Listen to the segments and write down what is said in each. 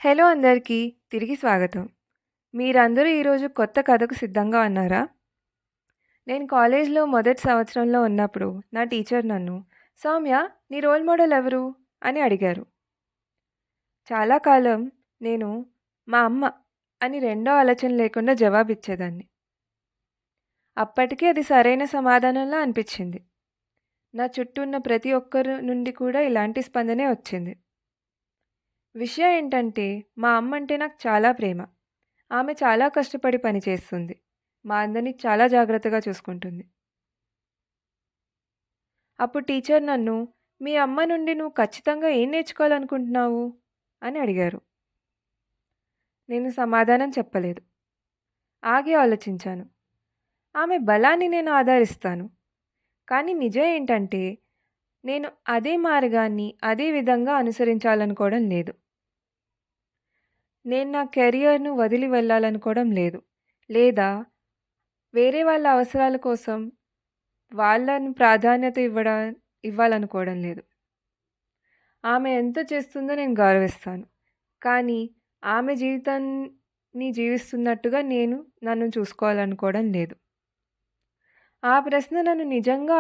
Hello అందరికీ తిరిగి స్వాగతం. మీరందరూ ఈరోజు కొత్త కథకు సిద్ధంగా ఉన్నారా? నేను కాలేజ్‌లో మొదటి సంవత్సరంలో ఉన్నప్పుడు నా టీచర్ నన్ను, "సౌమ్య, నీ రోల్ మోడల్ ఎవరు?" అని అడిగారు. చాలా కాలం నేను మా అమ్మ అని రెండో ఆలోచన లేకుండా జవాబిచ్చేదాన్ని. అప్పటికి అది సరైన సమాధానంలా అనిపిచ్చింది. నా చుట్టూ ఉన్న ప్రతి ఒక్కరి నుండి కూడా ఇలాంటి స్పందనే వచ్చింది. విషయం ఏంటంటే మా అమ్మ అంటే నాకు చాలా ప్రేమ. ఆమె చాలా కష్టపడి పని చేస్తుంది. మా అందరిని చాలా జాగ్రత్తగా చూసుకుంటుంది. అప్పుడు టీచర్ నన్ను, "మీ అమ్మ నుండి నువ్వు ఖచ్చితంగా ఏం నేర్చుకోవాలనుకుంటున్నావు?" అని అడిగారు. నేను సమాధానం చెప్పలేదు. ఆగి ఆలోచించాను. ఆమె బలాన్ని నేను ఆదరిస్తాను. కానీ నిజం ఏంటంటే నేను అదే మార్గాన్ని అదే విధంగా అనుసరించాలనుకోవడం లేదు. నేను నా కెరియర్‌ను వదిలి వెళ్ళాలనుకోవడం లేదు. లేదా వేరే వాళ్ళ అవసరాల కోసం వాళ్ళని ప్రాధాన్యత ఇవ్వాలనుకోవడం లేదు. ఆమె ఎంత చేస్తుందో నేను గౌరవిస్తాను. కానీ ఆమె జీవితాన్ని జీవిస్తున్నట్టుగా నేను నన్ను చూసుకోవాలనుకోవడం లేదు. ఆ ప్రశ్న నన్ను నిజంగా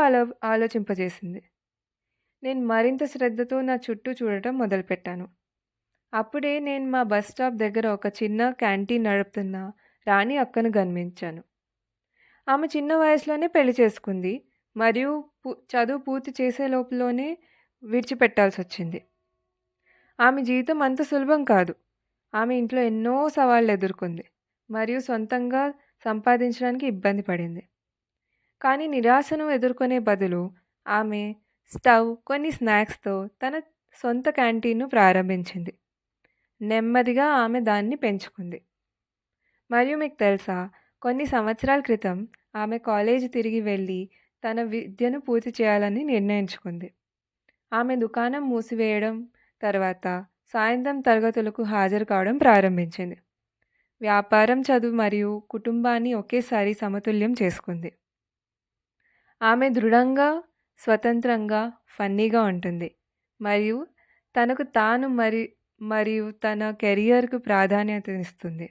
ఆలోచింపజేసింది. నేను మరింత శ్రద్ధతో నా చుట్టూ చూడటం మొదలుపెట్టాను. అప్పుడే నేను మా బస్ స్టాప్ దగ్గర ఒక చిన్న క్యాంటీన్ నడుపుతున్న రాణి అక్కను గమనించాను. ఆమె చిన్న వయసులోనే పెళ్లి చేసుకుంది మరియు చదువు పూర్తి చేసే లోపులోనే విడిచిపెట్టాల్సొచ్చింది. ఆమె జీవితం అంత సులభం కాదు. ఆమె ఇంట్లో ఎన్నో సవాళ్లు ఎదుర్కొంది మరియు సొంతంగా సంపాదించడానికి ఇబ్బంది పడింది. కానీ నిరాశను ఎదుర్కొనే బదులు ఆమె కొన్ని స్నాక్స్‌తో తన సొంత క్యాంటీన్‌ను ప్రారంభించింది. నెమ్మదిగా ఆమె దాన్ని పెంచుకుంది. మరియు మీకు తెలుసా, కొన్ని సంవత్సరాల క్రితం ఆమె కాలేజీ తిరిగి వెళ్ళి తన విద్యను పూర్తి చేయాలని నిర్ణయించుకుంది. ఆమె దుకాణం మూసివేయడం తర్వాత సాయంత్రం తరగతులకు హాజరు కావడం ప్రారంభించింది. వ్యాపారం, చదువు మరియు కుటుంబాన్ని ఒకేసారి సమతుల్యం చేసుకుంది. ఆమె దృఢంగా, స్వతంత్రంగా, ఫన్నీగా ఉంటుంది మరియు తనకు తాను మరియు తన కెరియర్‌కు ప్రాధాన్యతనిస్తుంది.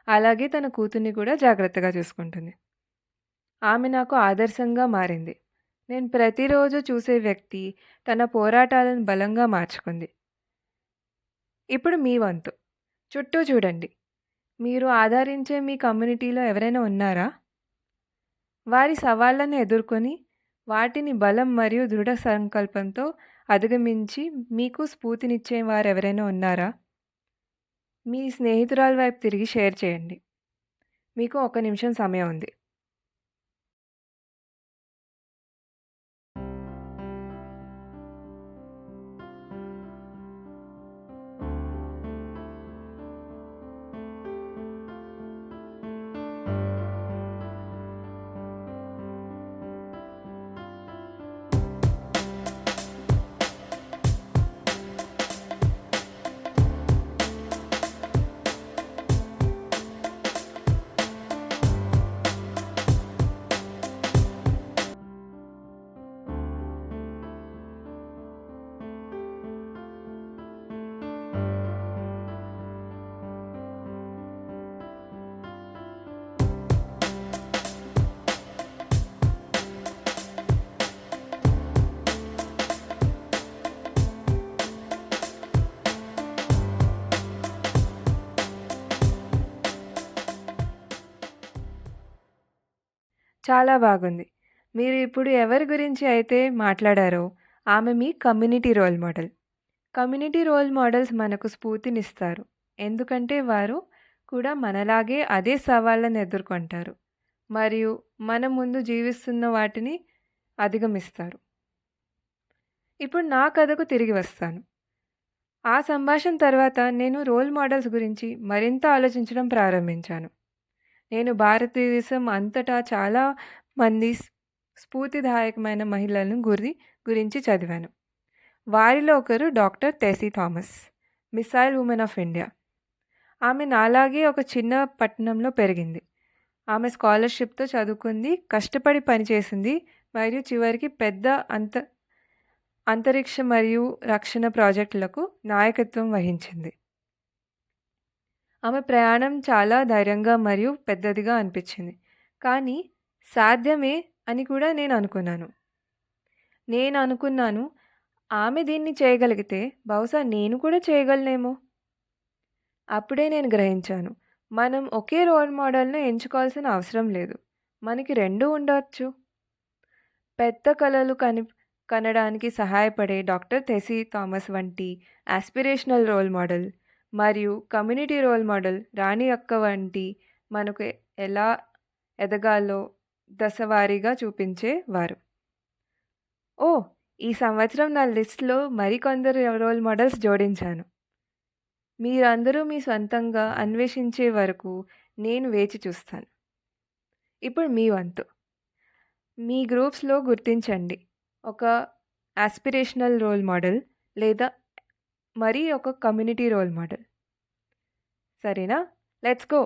అలాగే తన కూతుర్ని కూడా జాగ్రత్తగా చూసుకుంటుంది. ఆమె నాకు ఆదర్శంగా మారింది. నేను ప్రతిరోజు చూసే వ్యక్తి తన పోరాటాలను బలంగా మార్చుకుంది. ఇప్పుడు మీ వంతు. చుట్టూ చూడండి. మీరు ఆదరించే మీ కమ్యూనిటీలో ఎవరైనా ఉన్నారా? వారి సవాళ్లను ఎదుర్కొని వాటిని బలం మరియు దృఢ సంకల్పంతో అధిగమించి మీకు స్ఫూర్తినిచ్చే వారెవరైనా ఉన్నారా? మీ స్నేహితురాలి వైపు తిరిగి షేర్ చేయండి. మీకు 1 నిమిషం సమయం ఉంది. చాలా బాగుంది. మీరు ఇప్పుడు ఎవరి గురించి అయితే మాట్లాడారో ఆమె మీ community role model. Community role models మనకు స్ఫూర్తినిస్తారు. ఎందుకంటే వారు కూడా మనలాగే అదే సవాళ్ళను ఎదుర్కొంటారు మరియు మన ముందు జీవిస్తున్న వాటిని అధిగమిస్తారు. ఇప్పుడు నా కథకు తిరిగి వస్తాను. ఆ సంభాషణ తర్వాత నేను రోల్ మోడల్స్ గురించి మరింత ఆలోచించడం ప్రారంభించాను. నేను భారతదేశం అంతటా చాలా మంది స్ఫూర్తిదాయకమైన మహిళలను గురించి చదివాను. వారిలో ఒకరు doctor Tessy Thomas, missile woman of India. ఆమె నాలాగే ఒక చిన్న పట్టణంలో పెరిగింది. ఆమె స్కాలర్షిప్తో చదువుకుంది, కష్టపడి పనిచేసింది మరియు చివరికి పెద్ద అంతరిక్ష మరియు రక్షణ ప్రాజెక్టులకు నాయకత్వం వహించింది. ఆమె ప్రయాణం చాలా ధైర్యంగా మరియు పెద్దదిగా అనిపించింది. కానీ సాధ్యమే అని కూడా నేను అనుకున్నాను. ఆమె దీన్ని చేయగలిగితే బహుశా నేను కూడా చేయగలనేమో! అప్పుడే నేను గ్రహించాను. మనం ఒకే రోల్ మోడల్‌ను ఎంచుకోవాల్సిన అవసరం లేదు. మనకి 2 ఉండొచ్చు. పెద్ద కలలు కనడానికి సహాయపడే డాక్టర్ టెస్సీ థామస్ వంటి యాస్పిరేషనల్ రోల్ మోడల్ మరియు కమ్యూనిటీ రోల్ మోడల్ రాణి అక్క వంటి మనకు ఎలా ఎదగాలో దశవారీగా చూపించేవారు. ఓహ్! ఈ సంవత్సరం నా లిస్ట్‌లో మరికొందరు రోల్ మోడల్స్ జోడించాను. మీరందరూ మీ స్వంతంగా అన్వేషించే వరకు నేను వేచి చూస్తాను. ఇప్పుడు మీ వంతు. మీ గ్రూప్స్‌లో గుర్తించండి. ఒక యాస్పిరేషనల్ రోల్ మోడల్ లేదా ఒక కమ్యూనిటీ రోల్ మోడల్. సరేనా? Let's go!